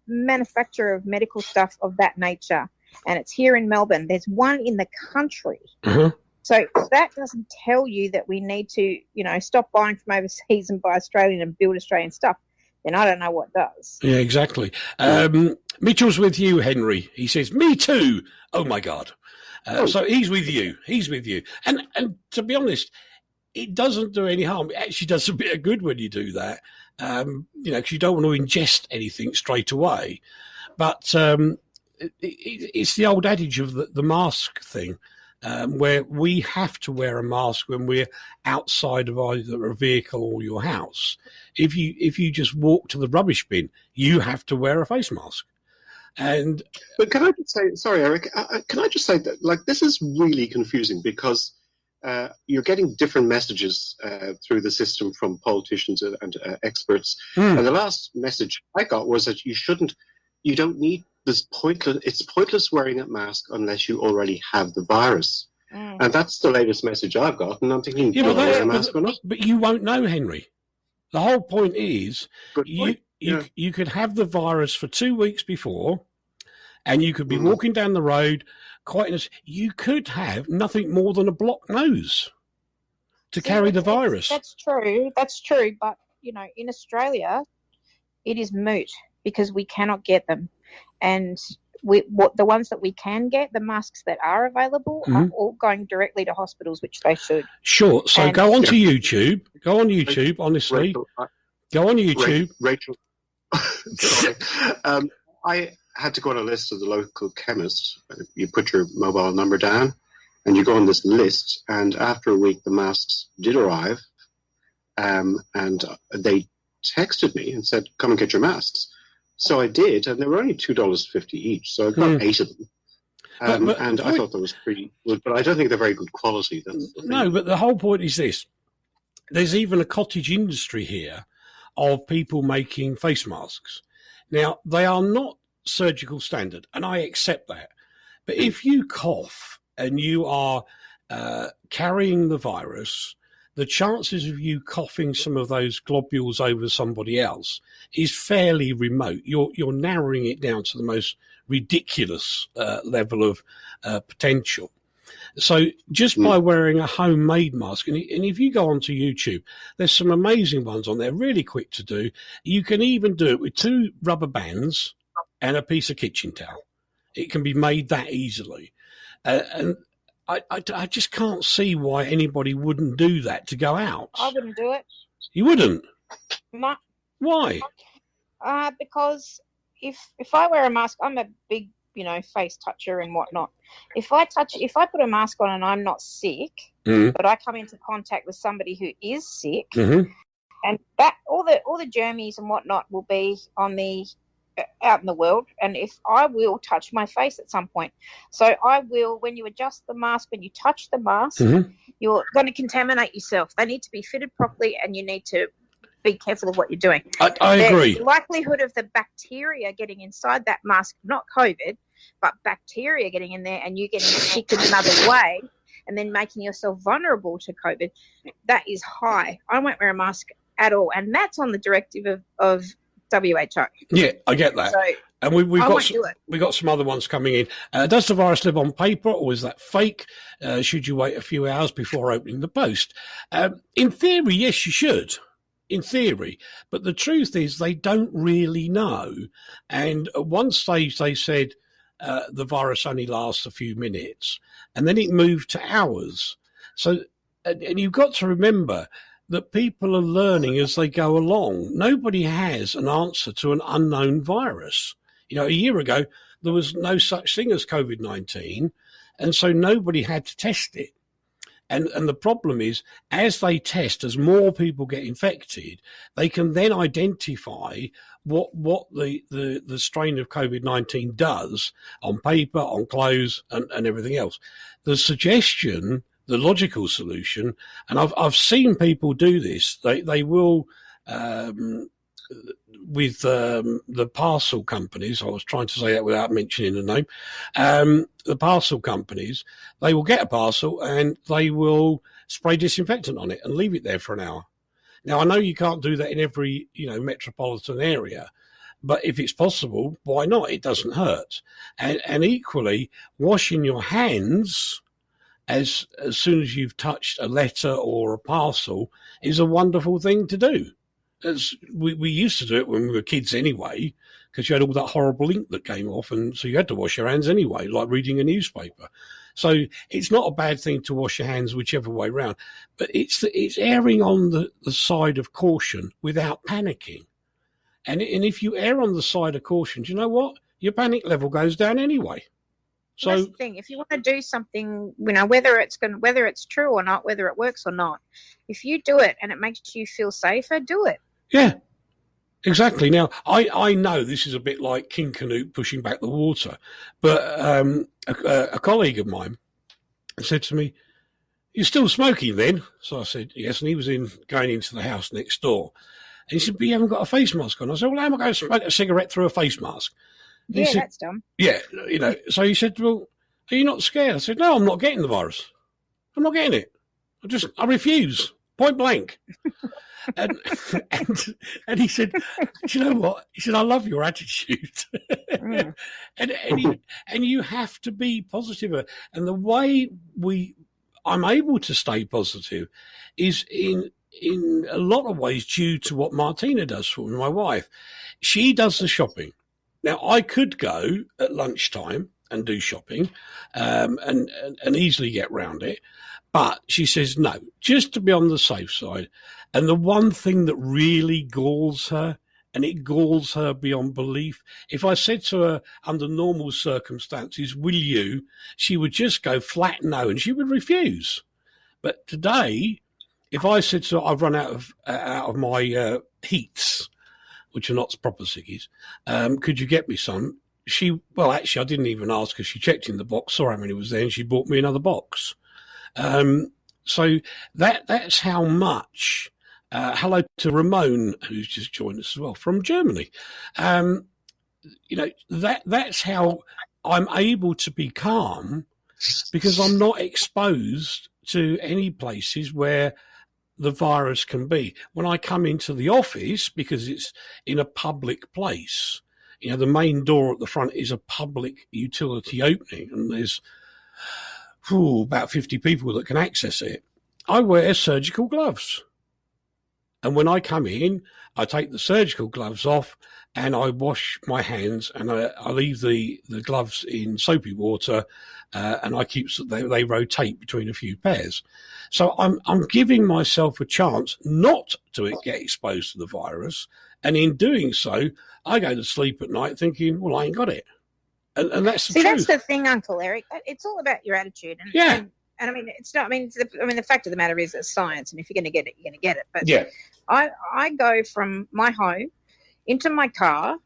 manufacturer of medical stuff of that nature, and it's here in Melbourne. There's one in the country. Uh-huh. So that doesn't tell you that we need to, stop buying from overseas and buy Australian and build Australian stuff. Then I don't know what does. Yeah, exactly. Mitchell's with you, Henry. He says, me too. Oh, my God. So he's with you. He's with you. And to be honest, it doesn't do any harm. It actually does a bit of good when you do that, because you don't want to ingest anything straight away. But it's the old adage of the mask thing, where we have to wear a mask when we're outside of either a vehicle or your house. If you just walk to the rubbish bin, you have to wear a face mask. But can I just say, sorry, Eric, can I just say that, like, this is really confusing because you're getting different messages through the system from politicians and experts. And the last message I got was that you don't need this it's pointless wearing a mask unless you already have the virus. And that's the latest message I've got. And I'm thinking, do I wear a mask or not? But you won't know, Henry. The whole point is you could have the virus for 2 weeks before, and you could be walking down the road. You could have nothing more than a blocked nose to carry the virus. That's true. But, in Australia, it is moot because we cannot get them. And the ones that we can get, the masks that are available, are all going directly to hospitals, which they should. Sure. So go onto YouTube. Go on YouTube, honestly. Go on YouTube. Rachel. Sorry. I had to go on a list of the local chemist. You put your mobile number down and you go on this list, and after a week the masks did arrive, and they texted me and said, come and get your masks. So I did, and they were only $2.50 each, so I got 8 of them. And I thought that was pretty good, but I don't think they're very good quality. No, but the whole point is this. There's even a cottage industry here of people making face masks. Now, they are not surgical standard, and I accept that. But if you cough and you are carrying the virus, the chances of you coughing some of those globules over somebody else is fairly remote. You're narrowing it down to the most ridiculous level of potential. So just by wearing a homemade mask, and if you go onto YouTube, there's some amazing ones on there, really quick to do. You can even do it with 2 rubber bands and a piece of kitchen towel. It can be made that easily. And I just can't see why anybody wouldn't do that to go out. I wouldn't do it. You wouldn't? No. Why? Because if I wear a mask, I'm a big, face toucher and whatnot. If I put a mask on and I'm not sick, but I come into contact with somebody who is sick, and that all the germs and whatnot will be on the out in the world, and if I will touch my face at some point. So I will, when you adjust the mask, when you touch the mask, you're going to contaminate yourself. They need to be fitted properly, and you need to be careful of what you're doing. I agree. The likelihood of the bacteria getting inside that mask, not COVID, but bacteria getting in there and you getting sick in another way and then making yourself vulnerable to COVID, that is high. I won't wear a mask at all, and that's on the directive of WHO. Yeah, I get that. So And we've I got won't do it. we got some other ones coming in. Does the virus live on paper, or is that fake? Should you wait a few hours before opening the post? In theory, yes, you should. In theory, but the truth is they don't really know. And at one stage they said the virus only lasts a few minutes, and then it moved to hours. So, and you've got to remember that people are learning as they go along. Nobody has an answer to an unknown virus. You know, a year ago, there was no such thing as COVID-19, and so nobody had to test it. And the problem is, as they test, as more people get infected, they can then identify what the strain of COVID-19 does on paper, on clothes, and everything else. The suggestion, the logical solution, and I've seen people do this. They will. With the parcel companies, I was trying to say that without mentioning the name, the parcel companies, they will get a parcel and they will spray disinfectant on it and leave it there for an hour. Now, I know you can't do that in every, metropolitan area, but if it's possible, why not? It doesn't hurt. And equally, washing your hands as soon as you've touched a letter or a parcel is a wonderful thing to do. As we used to do it when we were kids anyway, because you had all that horrible ink that came off, and so you had to wash your hands anyway, like reading a newspaper. So it's not a bad thing to wash your hands whichever way round, but it's erring on the side of caution without panicking. And if you err on the side of caution, do you know what? Your panic level goes down anyway. So that's the thing. If you want to do something, whether it's true or not, whether it works or not, if you do it and it makes you feel safer, do it. Yeah, exactly. Now, I know this is a bit like King Canute pushing back the water, but a colleague of mine said to me, "You're still smoking then?" So I said, "Yes," and he was going into the house next door. And he said, "But you haven't got a face mask on." I said, "Well, how am I going to smoke a cigarette through a face mask?" And yeah, said, that's dumb. Yeah, so he said, "Well, are you not scared?" I said, "No, I'm not getting the virus. I'm not getting it. I refuse, point blank." And he said, "Do you know what?" He said, "I love your attitude." and you have to be positive. And the way I'm able to stay positive is in a lot of ways due to what Martina does for me, my wife. She does the shopping. Now, I could go at lunchtime and do shopping and easily get round it. But she says, no, just to be on the safe side. And the one thing that really galls her, and it galls her beyond belief, if I said to her under normal circumstances, will you, she would just go flat no, and she would refuse. But today, if I said to her, I've run out of my heats, which are not proper ciggies, could you get me some? Well, actually, I didn't even ask her. She checked in the box, saw how many was there, and she bought me another box. So that's how much. Hello to Ramon, who's just joined us as well from Germany. That's how I'm able to be calm, because I'm not exposed to any places where the virus can be. When I come into the office, because it's in a public place, the main door at the front is a public utility opening, and there's about 50 people that can access it. I wear surgical gloves. And when I come in, I take the surgical gloves off and I wash my hands, and I leave the gloves in soapy water, and I keep they rotate between a few pairs. So I'm giving myself a chance not to get exposed to the virus, and in doing so, I go to sleep at night thinking, well, I ain't got it, and that's the truth. That's the thing, Uncle Eric. It's all about your attitude. And I mean, it's not. I mean, the fact of the matter is, it's science, and if you're going to get it, you're going to get it. But yeah, I go from my home into my car.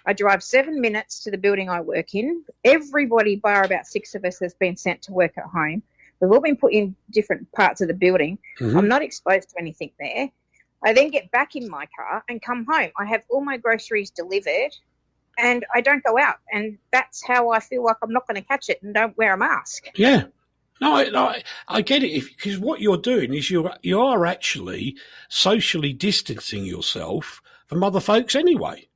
I drive 7 minutes to the building I work in. Everybody, bar about 6 of us, has been sent to work at home. We've all been put in different parts of the building. Mm-hmm. I'm not exposed to anything there. I then get back in my car and come home. I have all my groceries delivered, and I don't go out. And that's how I feel like I'm not going to catch it and don't wear a mask. Yeah. No, I get it, because what you're doing is you are actually socially distancing yourself from other folks anyway.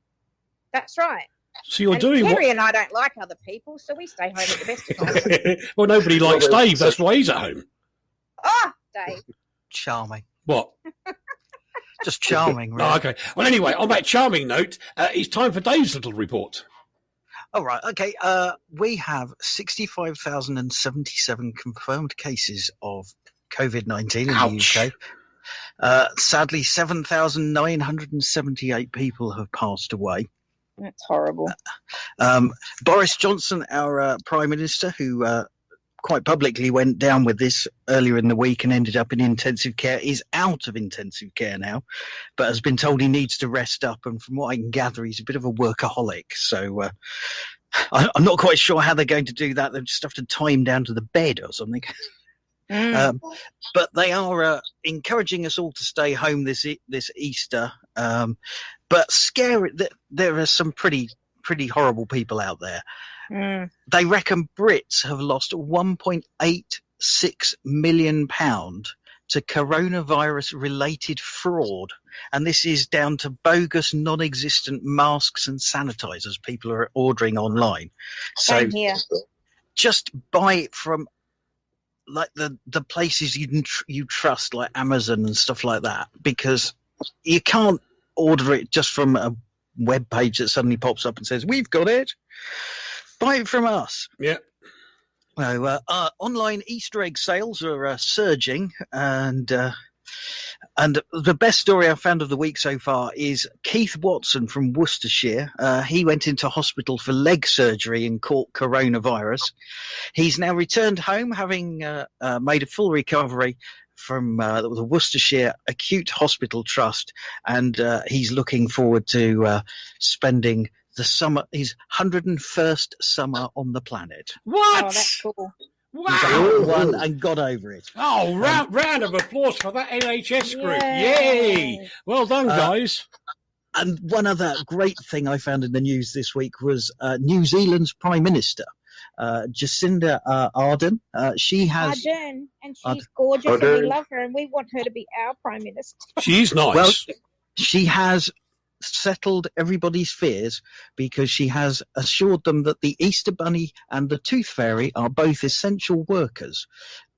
That's right. So you're and doing Terry what? and I don't like other people, so we stay home at the best of times. Well, nobody likes Dave. That's why he's at home. Oh, Dave. Charming. What? Just charming, really. Oh, okay. Well, anyway, on that charming note, it's time for Dave's little report. All right. Okay. We have 65,077 confirmed cases of COVID-19 in Ouch. the UK. Sadly, 7,978 people have passed away. That's horrible. Boris Johnson, our Prime Minister, who quite publicly went down with this earlier in the week and ended up in intensive care, is out of intensive care now, but has been told he needs to rest up. And from what I can gather, he's a bit of a workaholic. So I'm not quite sure how they're going to do that. They'll just have to tie him down to the bed or something. But they are encouraging us all to stay home this Easter. But scary, there are some pretty horrible people out there. They reckon Brits have lost £1.86 million to coronavirus-related fraud, and this is down to bogus, non-existent masks and sanitizers people are ordering online. Same here. Just buy it from like the places you trust, like Amazon and stuff like that, because you can't order it just from a web page that suddenly pops up and says, "We've got it." Buy it from us. Yeah. So, online Easter egg sales are surging, and the best story I've found of the week so far is Keith Watson from Worcestershire. He went into hospital for leg surgery and caught coronavirus. He's now returned home, having made a full recovery from the Worcestershire Acute Hospital Trust, and he's looking forward to spending the summer, his 101st summer on the planet. What? Oh, that's cool. Wow. He's one and got over it. Oh, round of applause for that NHS group. Yay. Well done, guys. And one other great thing I found in the news this week was New Zealand's Prime Minister, Jacinda Ardern. She has... Ardern, and she's gorgeous, and we love her, and we want her to be our Prime Minister. She's nice. Well, she has settled everybody's fears because she has assured them that the Easter Bunny and the Tooth Fairy are both essential workers.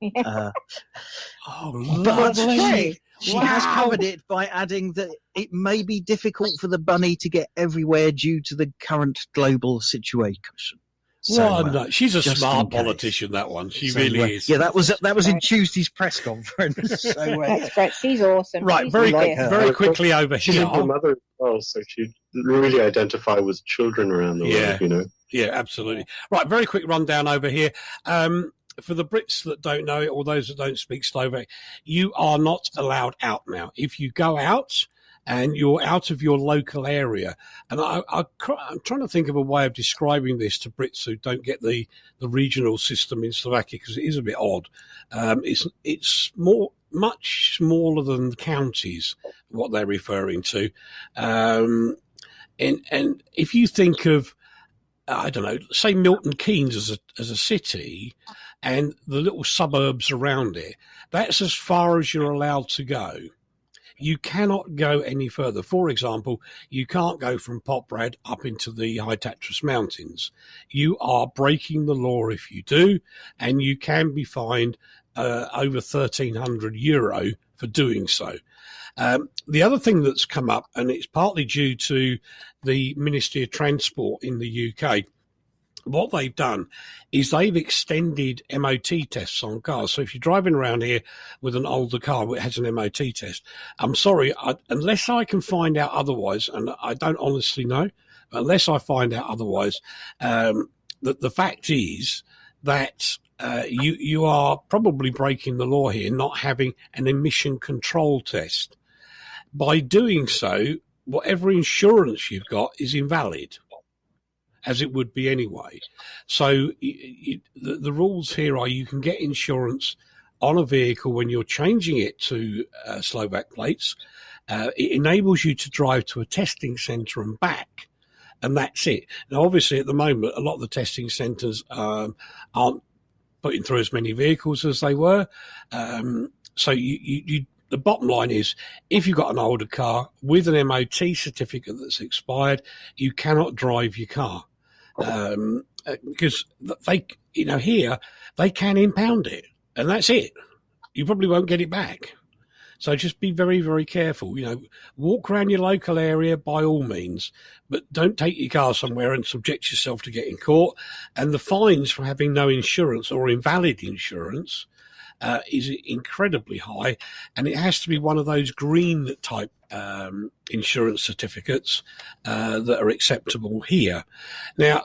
Oh, but lovely. she has covered it by adding that it may be difficult for the bunny to get everywhere due to the current global situation. So, no, she's a smart politician, that one. She really is. Yeah, that was in Tuesday's press conference. So, that's great. She's awesome. Right, she's very quickly over She's here. a mother as well, so she really identify with children around the world, you know. Yeah, absolutely. Right, very quick rundown over here. For the Brits that don't know it, or those that don't speak Slovak, you are not allowed out now. If you go out and you're out of your local area, and I'm trying to think of a way of describing this to Brits who don't get the regional system in Slovakia, because it is a bit odd. It's much smaller than counties, what they're referring to. And if you think of, I don't know, say Milton Keynes as a city and the little suburbs around it, that's as far as you're allowed to go. You cannot go any further. For example, you can't go from Poprad up into the High Tatras Mountains. You are breaking the law if you do, and you can be fined over €1,300 for doing so. The other thing that's come up, and it's partly due to the Ministry of Transport in the UK, what they've done is they've extended MOT tests on cars. So if you're driving around here with an older car that has an MOT test, I'm sorry, unless I can find out otherwise, and I don't honestly know, unless I find out otherwise, the fact is that you are probably breaking the law here, not having an emission control test. By doing so, whatever insurance you've got is invalid, as it would be anyway. So the rules here are you can get insurance on a vehicle when you're changing it to Slovak plates. It enables you to drive to a testing centre and back, and that's it. Now, obviously, at the moment, a lot of the testing centres aren't putting through as many vehicles as they were. So you the bottom line is, if you've got an older car with an MOT certificate that's expired, you cannot drive your car. Because they, here, they can impound it, and that's it. You probably won't get it back. So just be very, very careful. Walk around your local area by all means, but don't take your car somewhere and subject yourself to getting caught. And the fines for having no insurance or invalid insurance is incredibly high, and it has to be one of those green type insurance certificates that are acceptable here. Now,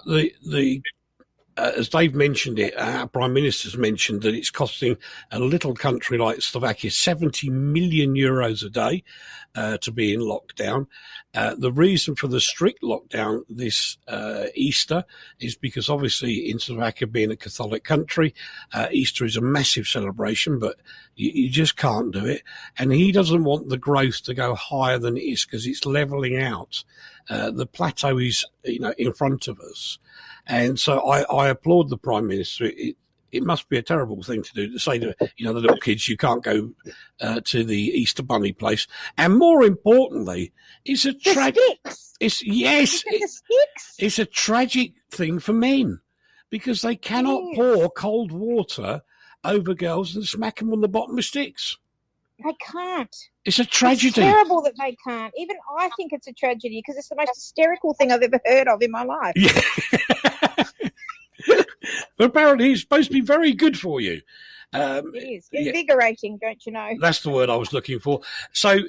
as Dave mentioned it, our Prime Minister's mentioned that it's costing a little country like Slovakia 70 million euros a day to be in lockdown. The reason for the strict lockdown this Easter is because obviously in Slovakia being a Catholic country, Easter is a massive celebration, but you just can't do it. And he doesn't want the growth to go higher than it is because it's levelling out. The plateau is, in front of us. And so I applaud the Prime Minister. It must be a terrible thing to do, to say to the little kids, you can't go to the Easter Bunny place. And more importantly, it's a it's a tragic thing for men because they cannot pour cold water over girls and smack them on the bottom of sticks. They can't. It's a tragedy. It's terrible that they can't. Even I think it's a tragedy because it's the most hysterical thing I've ever heard of in my life. Yeah. But apparently it's supposed to be very good for you. It is. Invigorating, don't you know? That's the word I was looking for. So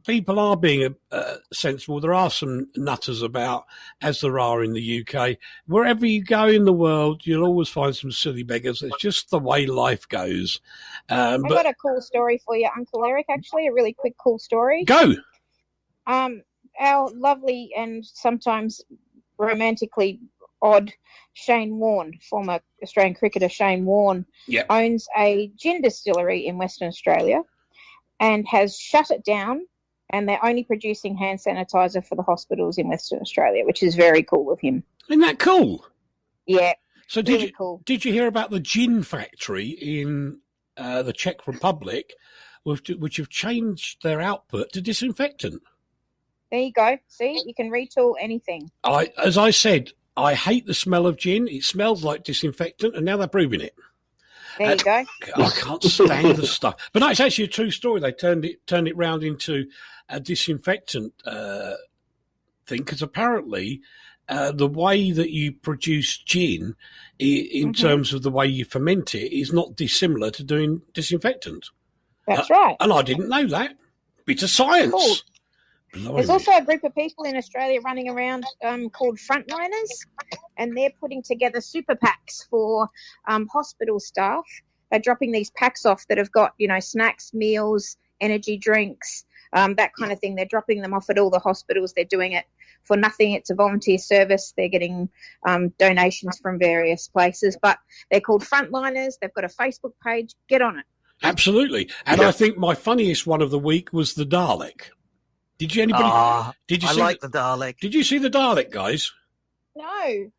people are being sensible. There are some nutters about, as there are in the UK. Wherever you go in the world, you'll always find some silly beggars. It's just the way life goes. I've got a cool story for you, Uncle Eric, actually, a really quick cool story. Go! Our lovely and sometimes romantically odd Shane Warne, former Australian cricketer Shane Warne, owns a gin distillery in Western Australia and has shut it down, and they're only producing hand sanitizer for the hospitals in Western Australia, which is very cool of him. Isn't that cool? Yeah. So did you hear about the gin factory in the Czech Republic, which have changed their output to disinfectant? There you go. See, you can retool anything. As I said, I hate the smell of gin. It smells like disinfectant, and now they're proving it. There you go. I can't stand the stuff. But no, it's actually a true story. They turned it round into a disinfectant thing because apparently the way that you produce gin in terms of the way you ferment it is not dissimilar to doing disinfectant. That's right. And I didn't know that. Bit of science. Cool. Blimey. There's also a group of people in Australia running around called Frontliners, and they're putting together super packs for hospital staff. They're dropping these packs off that have got, snacks, meals, energy drinks, that kind of thing. They're dropping them off at all the hospitals. They're doing it for nothing. It's a volunteer service. They're getting donations from various places, but they're called Frontliners. They've got a Facebook page. Get on it. Absolutely. And I think my funniest one of the week was the Dalek. Did you like the Dalek. Did you see the Dalek, guys? No.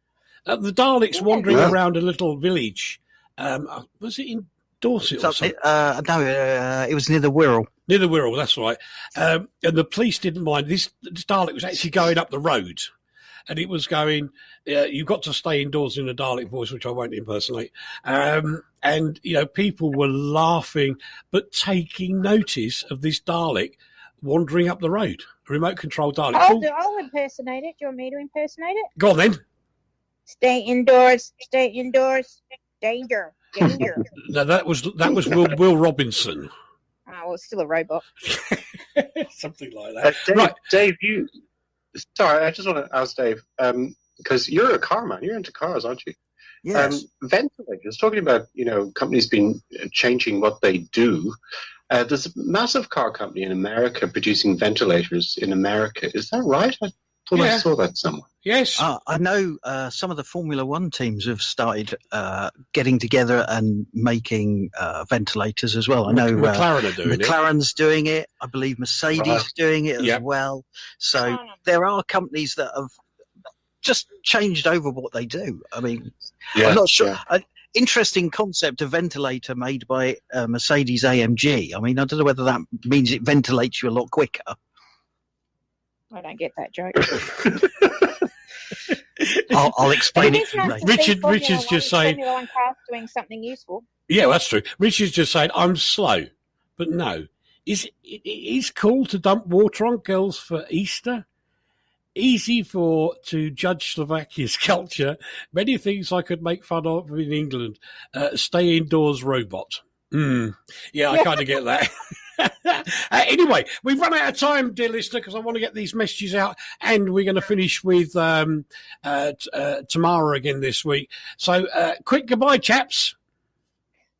The Dalek's wandering around a little village. Was it in Dorset or something? No, it was near the Wirral. Near the Wirral, that's right. And the police didn't mind. This Dalek was actually going up the road. And it was going, you've got to stay indoors in a Dalek voice, which I won't impersonate. And, people were laughing, but taking notice of this Dalek wandering up the road, a remote control Dalek. I'll impersonate it. Do you want me to impersonate it? Go on then. Stay indoors. Stay indoors. Danger. Danger. No, that was Will Robinson. Oh, well, it's still a robot. Something like that. Dave, right, Dave, sorry, I just want to ask Dave because you're a car man. You're into cars, aren't you? Yes. Ventilators. Talking about companies being changing what they do. There's a massive car company in America producing ventilators in America. Is that right? I thought I saw that somewhere. Yes. I know some of the Formula One teams have started getting together and making ventilators as well. I know McLaren's doing it. I believe Mercedes is doing it as well. So there are companies that have just changed over what they do. I mean, I'm not sure. interesting concept, a ventilator made by Mercedes AMG. I mean, I don't know whether that means it ventilates you a lot quicker. I don't get that joke. I'll explain it. Richard's just saying. Formula One cars doing something useful. Yeah, that's true. Richard's just saying I'm slow, but no. It is cool to dump water on girls for Easter. Easy to judge Slovakia's culture. Many things I could make fun of in England. Stay indoors, robot. Yeah, I kind of get that. Anyway, we've run out of time, dear listener, because I want to get these messages out, and we're going to finish with Tamara again this week. So, quick goodbye, chaps.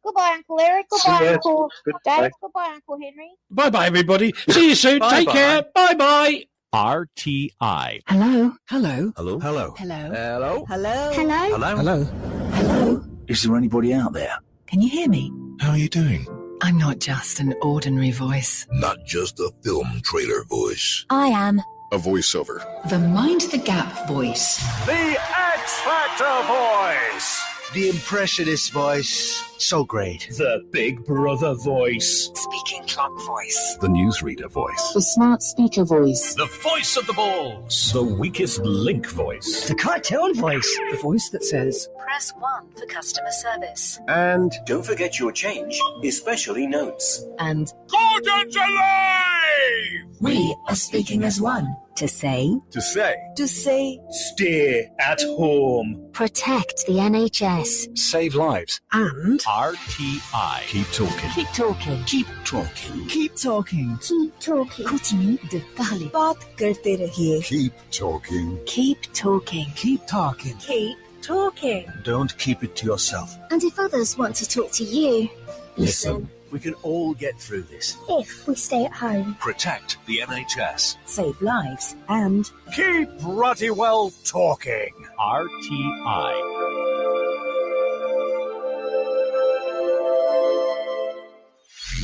Goodbye, Uncle Eric. Goodbye, Yes. Uncle Goodbye. Dave. Goodbye, Uncle Henry. Bye-bye, everybody. See you soon. Take care. Bye-bye. RTI. Hello. Hello. Hello? Hello. Hello. Hello. Hello. Hello? Hello. Hello. Is there anybody out there? Can you hear me? How are you doing? I'm not just an ordinary voice. Not just a film trailer voice. I am. A voiceover. The Mind the Gap voice. The X Factor voice. The impressionist voice. So great. The Big Brother voice. Speaking clock voice. The newsreader voice. The smart speaker voice. The voice of the balls. The weakest link voice. The cartoon voice. The voice that says, Press 1 for customer service. And don't forget your change, especially notes. And Gordon's alive! We are speaking as one. To say, To say, Steer at home. protect the NHS. Save lives. and RTI. Keep talking. Keep talking. keep talking. keep talking. Keep talking. Continue de parler. बात करते रहिए. Keep talking. Keep talking. Keep talking. Keep talking. Don't keep it to yourself. And if others want to talk to you, Listen. We can all get through this. if we stay at home. Protect the NHS. Save lives. And Keep bloody well talking. RTI.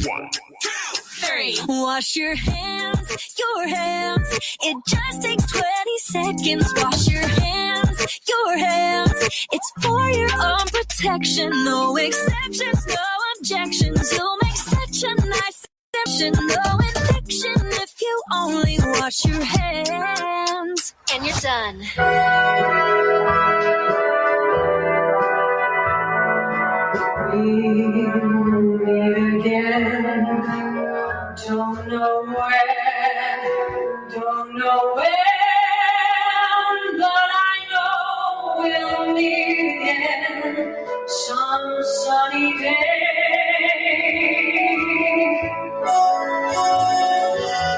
One, two, three. Wash your hands, your hands. It just takes 20 seconds. Wash your hands, your hands. It's for your own protection. No exceptions, no objections. You'll make such a nice exception. No infection if you only wash your hands. And you're done. We'll meet again. Don't know where, don't know when, but I know we'll meet again some sunny day.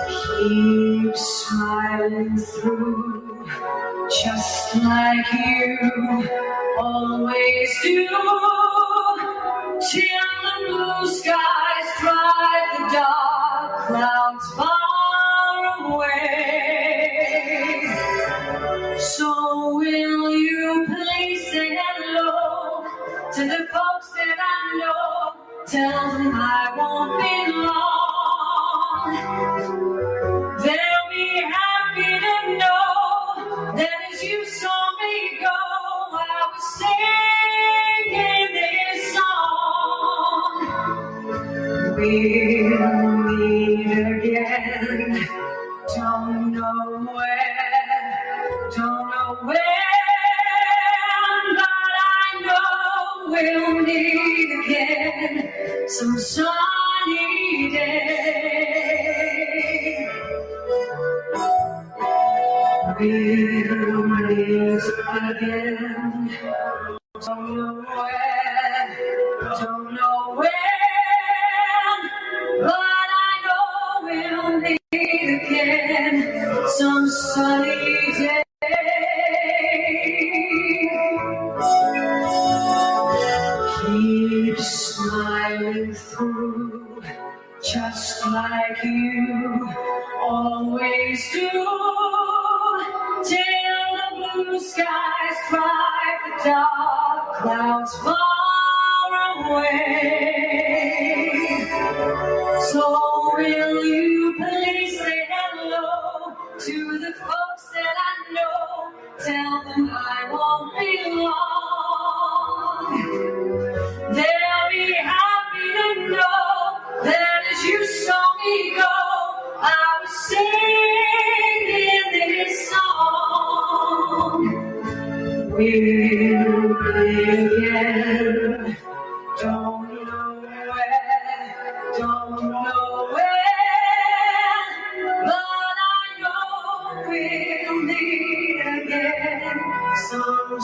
Keep smiling through, just like you always do. Till the blue skies drive the dark clouds far away. So will you please say hello to the folks that I know? Tell them I won't be long. They'll be happy to know that as you saw me go, I was singing this song. We'll meet again. Don't know where, don't know when, but I know we'll meet again some sunny day. We'll meet again. Don't know where, don't know when, but I know we'll meet again some sunny day. Keep smiling through, just like you always do, till the blue skies drive the dark clouds far away. So will you please say hello to the folks that I know? Tell them I won't be long. don't know where, but I know we'll meet again some